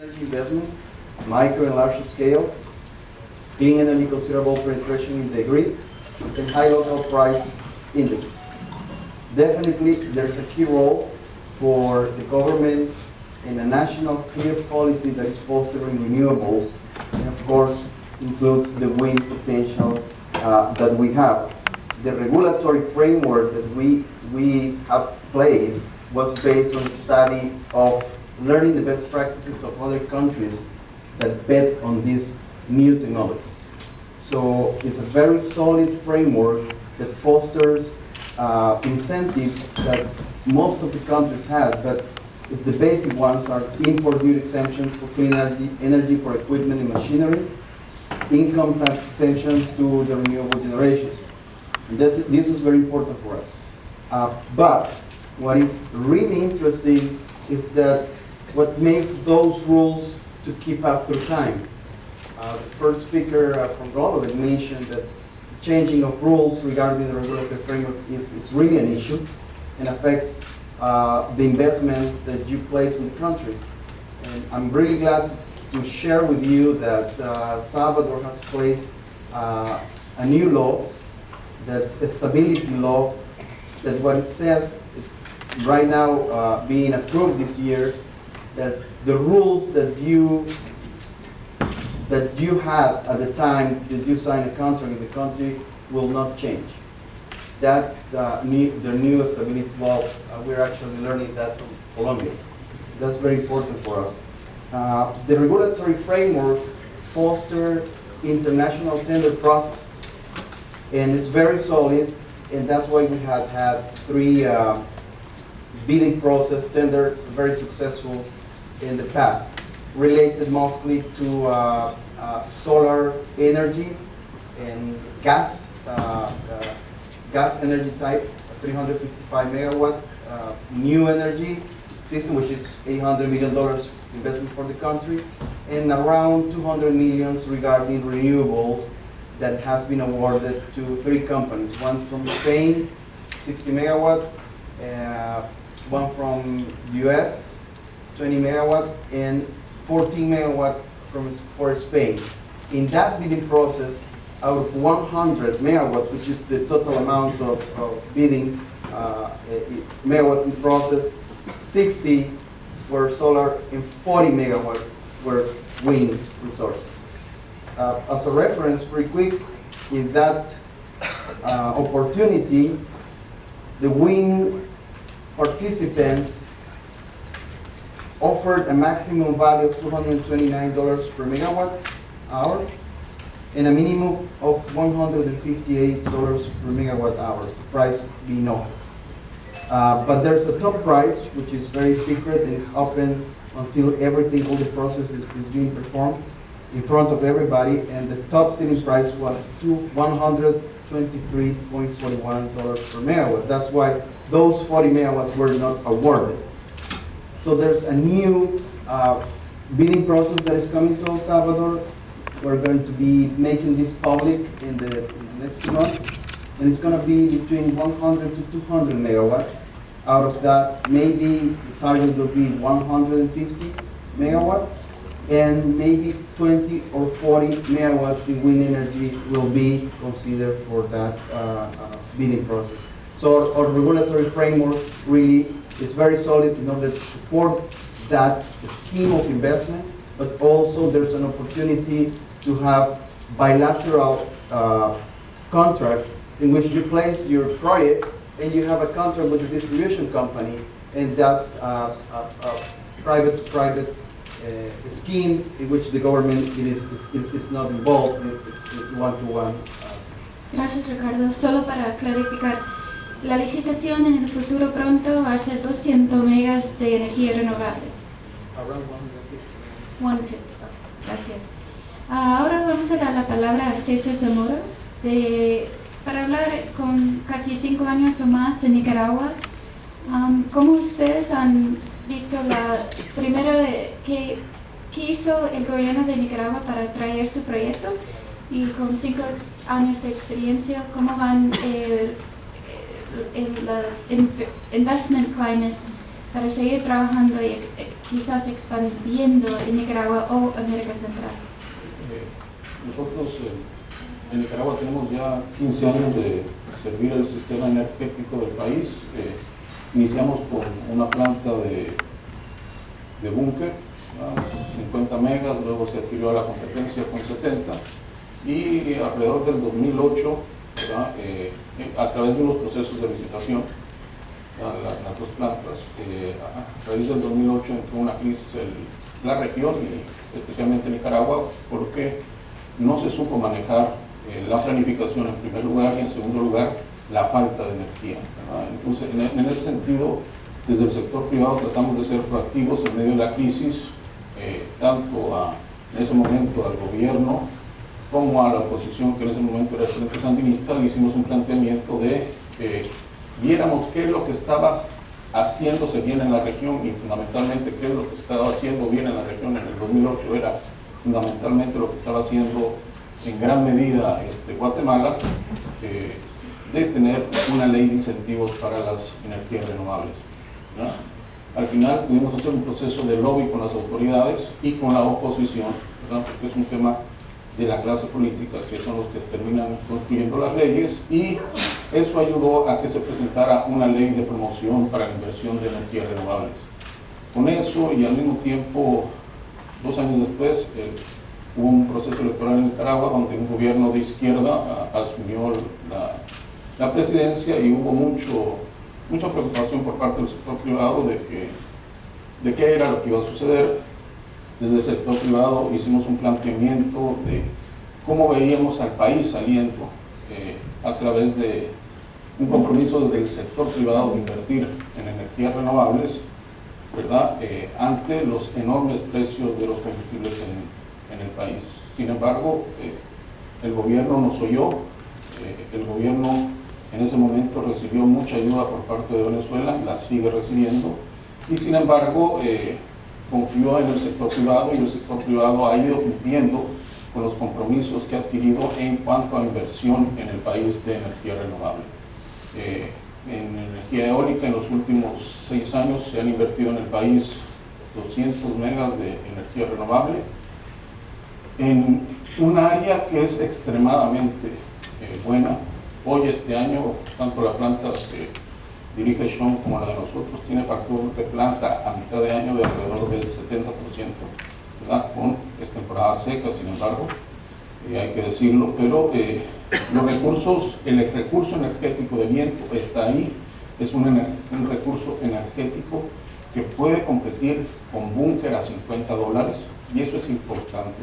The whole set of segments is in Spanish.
Energy investment, micro and large scale, clean energy considerable penetration in the grid, and high local price indexes. Definitely, there's a key role for the government in a national clear policy that is fostering renewables, and of course includes the wind potential that we have. The regulatory framework that we have placed was based on study of learning the best practices of other countries that bet on these new technologies. So it's a very solid framework that fosters incentives that most of the countries have, but it's the basic ones are import duty exemptions for clean energy for equipment and machinery, income tax exemptions to the renewable generations. And this is very important for us. But what is really interesting is that what makes those rules to keep up through time. The first speaker from Globeleq mentioned that the changing of rules regarding the regulatory framework is really an issue and affects the investment that you place in the countries. And I'm really glad to share with you that Salvador has placed a new law, that's a stability law, that what it says, it's right now being approved this year, that the rules that you had at the time that you signed a contract in the country will not change. That's the new stability law. We're actually learning that from Colombia. That's very important for us. The regulatory framework fosters international tender processes, and it's very solid, and that's why we have had 3 bidding process tender very successful in the past, related mostly to solar energy and gas energy type, 355 megawatt new energy system, which is $800 million investment for the country, and around 200 millions regarding renewables that has been awarded to 3 companies, one from Spain, 60 megawatt, one from US, 20 megawatt, and 14 megawatt for Spain. In that bidding process, out of 100 megawatt, which is the total amount of bidding megawatts in the process, 60 were solar and 40 megawatt were wind resources. As a reference, pretty quick, in that opportunity, the wind participants offered a maximum value of $229 per megawatt hour and a minimum of $158 per megawatt hour, the price being offered. But there's a top price, which is very secret and it's open until everything, all the process is being performed in front of everybody, and the top selling price was $123.41 per megawatt. That's why those 40 megawatts were not awarded. So there's a new bidding process that is coming to El Salvador. We're going to be making this public in the next 2 months, and it's going to be between 100 to 200 megawatts. Out of that, maybe the target will be 150 megawatts, and maybe 20 or 40 megawatts in wind energy will be considered for that bidding process. So our regulatory framework really is very solid in order to support that scheme of investment, but also there's an opportunity to have bilateral contracts in which you place your project and you have a contract with the distribution company, and that's a private-to-private scheme in which the government is not involved, it's one-to-one. Gracias, Ricardo. Solo para clarificar, la licitación en el futuro pronto va a ser 200 megas de energía renovable. Around 150. Gracias. Ahora vamos a dar la palabra a Cesar Zamora para hablar con casi 5 años o más en Nicaragua. ¿Cómo ustedes han visto qué hizo el gobierno de Nicaragua para traer su proyecto? Y con 5 años de experiencia, ¿cómo van el investment climate para seguir trabajando y quizás expandiendo en Nicaragua o América Central? Nosotros en Nicaragua tenemos ya 15 años de servir el sistema energético del país. Iniciamos con una planta de búnker, 50 megas, luego se adquirió la competencia con 70 y alrededor del 2008, a través de unos procesos de licitación, las dos plantas, a raíz del 2008 entró una crisis en la región y especialmente en Nicaragua porque no se supo manejar la planificación en primer lugar y en segundo lugar la falta de energía, ¿verdad? Entonces en ese sentido desde el sector privado tratamos de ser proactivos en medio de la crisis, tanto en ese momento al gobierno como a la oposición, que en ese momento era el Frente Sandinista. Le hicimos un planteamiento de viéramos qué es lo que estaba haciéndose bien en la región y fundamentalmente qué es lo que estaba haciendo bien en la región en el 2008 era fundamentalmente lo que estaba haciendo en gran medida Guatemala, de tener una ley de incentivos para las energías renovables, ¿verdad? Al final pudimos hacer un proceso de lobby con las autoridades y con la oposición, ¿verdad? Porque es un tema de la clase política, que son los que terminan construyendo las leyes, y eso ayudó a que se presentara una ley de promoción para la inversión de energías renovables. Con eso y al mismo tiempo, 2 años después, hubo un proceso electoral en Nicaragua donde un gobierno de izquierda asumió la presidencia y hubo mucha preocupación por parte del sector privado de qué era lo que iba a suceder. Desde el sector privado hicimos un planteamiento de cómo veíamos al país saliendo a través de un compromiso del sector privado de invertir en energías renovables, ¿verdad? Ante los enormes precios de los combustibles en el país. Sin embargo, el gobierno nos oyó, el gobierno en ese momento recibió mucha ayuda por parte de Venezuela, la sigue recibiendo, y sin embargo confió en el sector privado y el sector privado ha ido cumpliendo con los compromisos que ha adquirido en cuanto a inversión en el país de energía renovable. En energía eólica en los últimos 6 años se han invertido en el país 200 megas de energía renovable en un área que es extremadamente buena. Hoy este año tanto la planta que dirige Sean como la de nosotros tiene factor de planta a mitad de año de alrededor del 70%, ¿verdad? Con temporadas secas, sin embargo, hay que decirlo, pero los recursos, el recurso energético de viento está ahí, es un recurso energético que puede competir con búnker a $50, y eso es importante.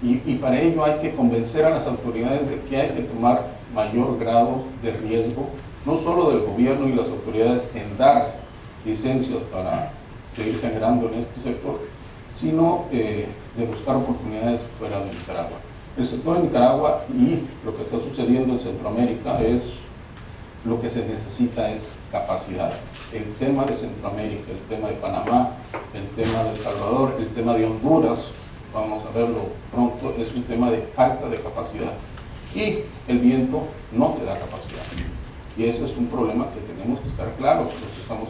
Y para ello hay que convencer a las autoridades de que hay que tomar mayor grado de riesgo, no solo del gobierno y las autoridades en dar licencias para seguir generando en este sector, sino de buscar oportunidades fuera de Nicaragua. El sector de Nicaragua y lo que está sucediendo en Centroamérica es lo que se necesita es capacidad. El tema de Centroamérica, el tema de Panamá, el tema de Salvador, el tema de Honduras, vamos a verlo pronto, es un tema de falta de capacidad. Y el viento no te da capacidad. Y ese es un problema que tenemos que estar claros, porque estamos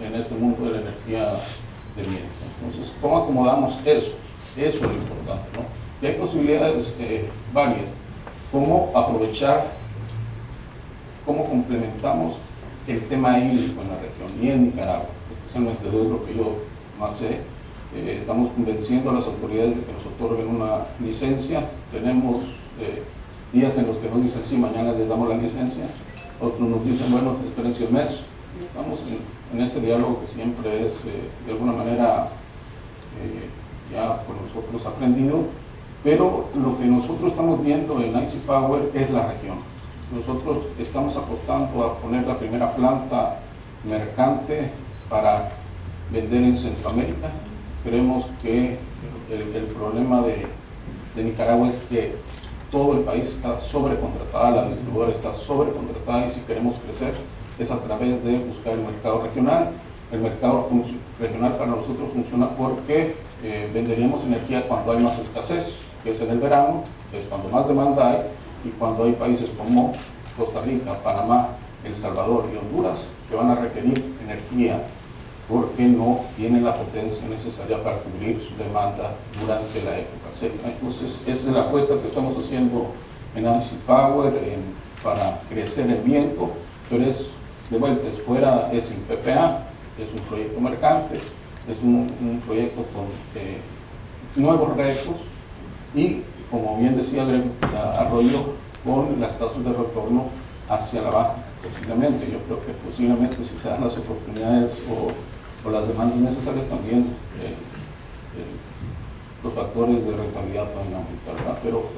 en este mundo de la energía de viento. Entonces, ¿cómo acomodamos eso? Eso es lo importante, ¿no? Y hay posibilidades varias. ¿Cómo aprovechar, cómo complementamos el tema hídrico en la región y en Nicaragua? Especialmente de lo que yo más sé. Estamos convenciendo a las autoridades de que nos otorguen una licencia. Tenemos días en los que nos dicen sí, mañana les damos la licencia. Otros nos dicen, bueno, espérense un mes. Estamos en ese diálogo que siempre es de alguna manera ya por nosotros aprendido, pero lo que nosotros estamos viendo en IC Power es la región. Nosotros estamos apostando a poner la primera planta mercante para vender en Centroamérica. Creemos que el problema de Nicaragua es que todo el país está sobrecontratada, la distribuidora está sobrecontratada, y si queremos crecer es a través de buscar el mercado regional. El mercado regional para nosotros funciona porque venderíamos energía cuando hay más escasez, que es en el verano, que es cuando más demanda hay, y cuando hay países como Costa Rica, Panamá, El Salvador y Honduras que van a requerir energía porque no tiene la potencia necesaria para cubrir su demanda durante la época seca. Entonces, esa es la apuesta que estamos haciendo en Icy Power para crecer el viento, pero es, de vuelta, es sin PPA, es un proyecto mercante, es un proyecto con nuevos retos y, como bien decía Arroyo, con las tasas de retorno hacia la baja, posiblemente. Yo creo que posiblemente, si se dan las oportunidades o las demandas necesarias, también los factores de rentabilidad pueden aumentar, ¿verdad? Pero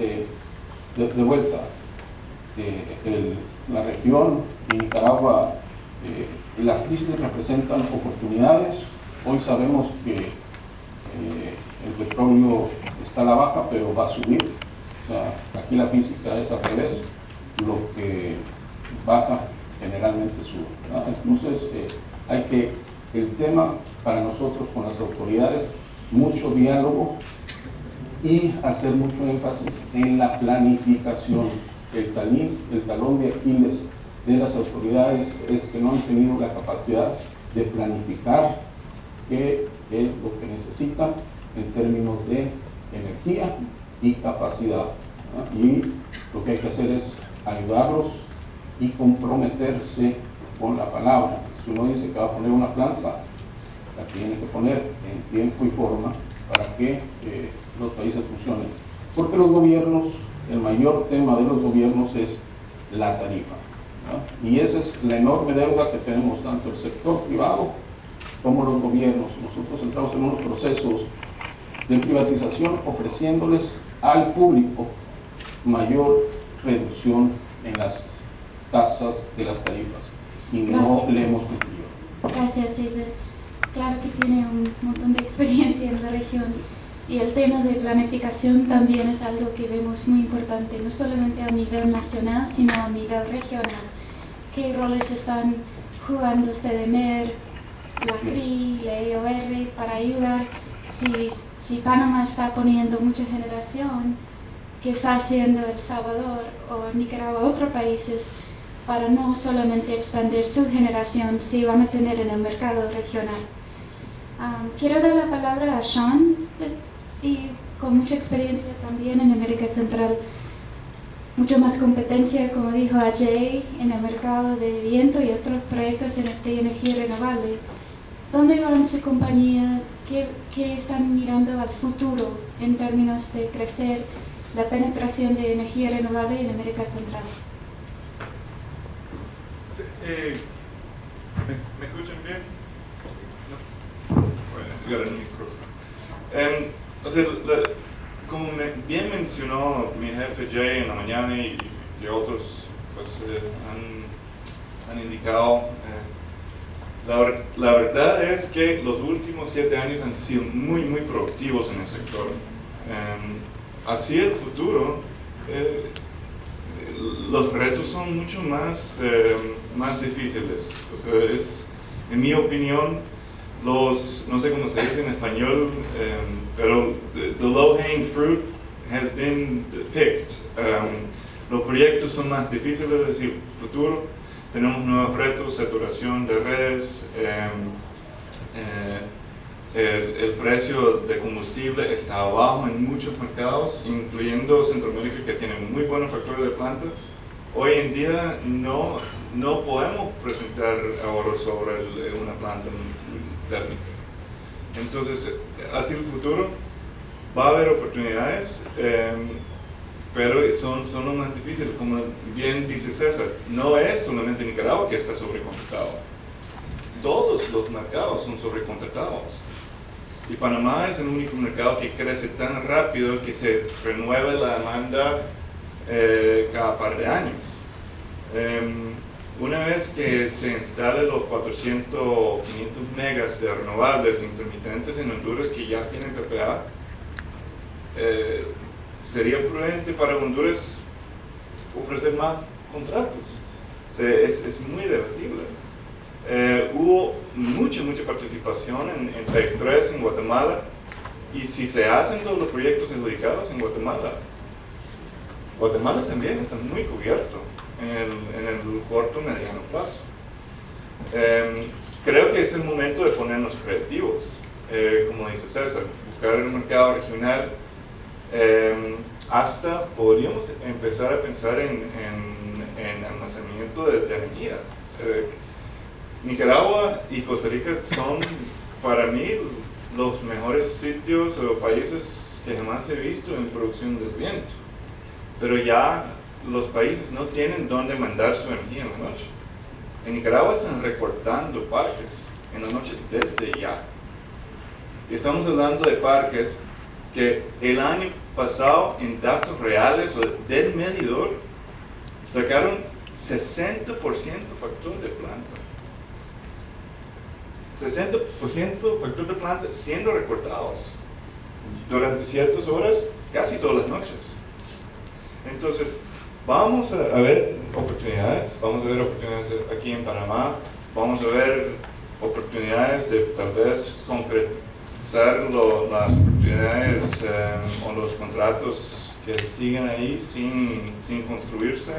de vuelta, la región y Nicaragua, las crisis representan oportunidades. Hoy sabemos que el petróleo está a la baja, pero va a subir. O sea, aquí la física es al revés, lo que baja generalmente sube, ¿verdad? Entonces, el tema para nosotros con las autoridades, mucho diálogo y hacer mucho énfasis en la planificación. El talón de Aquiles de las autoridades es que no han tenido la capacidad de planificar qué es lo que necesitan en términos de energía y capacidad, ¿no? Y lo que hay que hacer es ayudarlos y comprometerse con la palabra. Si uno dice que va a poner una planta, la tiene que poner en tiempo y forma para que los países funcionen. Porque los gobiernos, el mayor tema de los gobiernos es la tarifa, ¿no? Y esa es la enorme deuda que tenemos tanto el sector privado como los gobiernos. Nosotros entramos en unos procesos de privatización ofreciéndoles al público mayor reducción en las tasas de las tarifas y no le hemos cumplido. Gracias, Cesar. Claro que tiene un montón de experiencia en la región y el tema de planificación también es algo que vemos muy importante, no solamente a nivel nacional, sino a nivel regional. ¿Qué roles están jugando CDMER, la CRI, la EOR para ayudar? Si Panamá está poniendo mucha generación, ¿qué está haciendo El Salvador o Nicaragua, otros países, para no solamente expandir su generación, si van a tener en el mercado regional? Quiero dar la palabra a Sean, y con mucha experiencia también en América Central, mucho más competencia, como dijo Ajay, en el mercado de viento y otros proyectos de energía renovable. ¿Dónde va en su compañía? ¿Qué están mirando al futuro en términos de crecer la penetración de energía renovable en América Central? Sí, ¿me escuchan bien? ¿No? Bueno, llegar el micrófono. O sea, como bien mencionó mi jefe Jay en la mañana y otros pues, han indicado, la verdad es que los últimos 7 años han sido muy productivos en el sector. Hacia el futuro, los retos son mucho más difíciles. O sea, en mi opinión, no sé cómo se dice en español, pero the low-hanging fruit has been picked. Los proyectos son más difíciles, es decir, futuro. Tenemos nuevos retos, saturación de redes, el precio de combustible está abajo en muchos mercados, incluyendo Centroamérica, que tiene muy buenos factores de planta. Hoy en día no podemos presentar ahorros sobre una planta térmica. Entonces, hacia el futuro va a haber oportunidades, pero son lo más difíciles. Como bien dice Cesar, no es solamente Nicaragua que está sobrecontratado. Todos los mercados son sobrecontratados. Y Panamá es el único mercado que crece tan rápido que se renueva la demanda cada par de años. Una vez que se instalen los 400 o 500 megas de renovables intermitentes en Honduras que ya tienen PPA, sería prudente para Honduras ofrecer más contratos. O sea, es muy debatible. Hubo mucha participación en PEC 3 en Guatemala, y si se hacen todos los proyectos adjudicados en Guatemala también está muy cubierto en el corto mediano plazo. creo que es el momento de ponernos creativos, como dice César, buscar el mercado regional. Hasta podríamos empezar a pensar en almacenamiento de energía. Nicaragua y Costa Rica son para mí los mejores sitios o países que jamás he visto en producción del viento, pero ya los países no tienen dónde mandar su energía en la noche. En Nicaragua están recortando parques en la noche desde ya. Y estamos hablando de parques que el año pasado, en datos reales del medidor, sacaron 60% factor de planta. 60% factor de planta siendo recortados durante ciertas horas, casi todas las noches. Entonces, vamos a ver oportunidades aquí en Panamá, vamos a ver oportunidades de tal vez concretizar las oportunidades o los contratos que siguen ahí sin construirse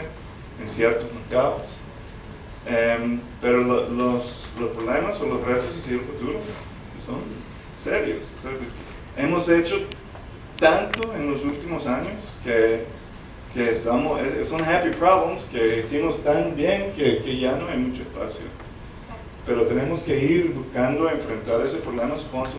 en ciertos mercados. Pero los problemas o los retos hacia el futuro son serios. O sea, hemos hecho tanto en los últimos años que son happy problems que hicimos tan bien que ya no hay mucho espacio. Pero tenemos que ir buscando enfrentar esos problemas con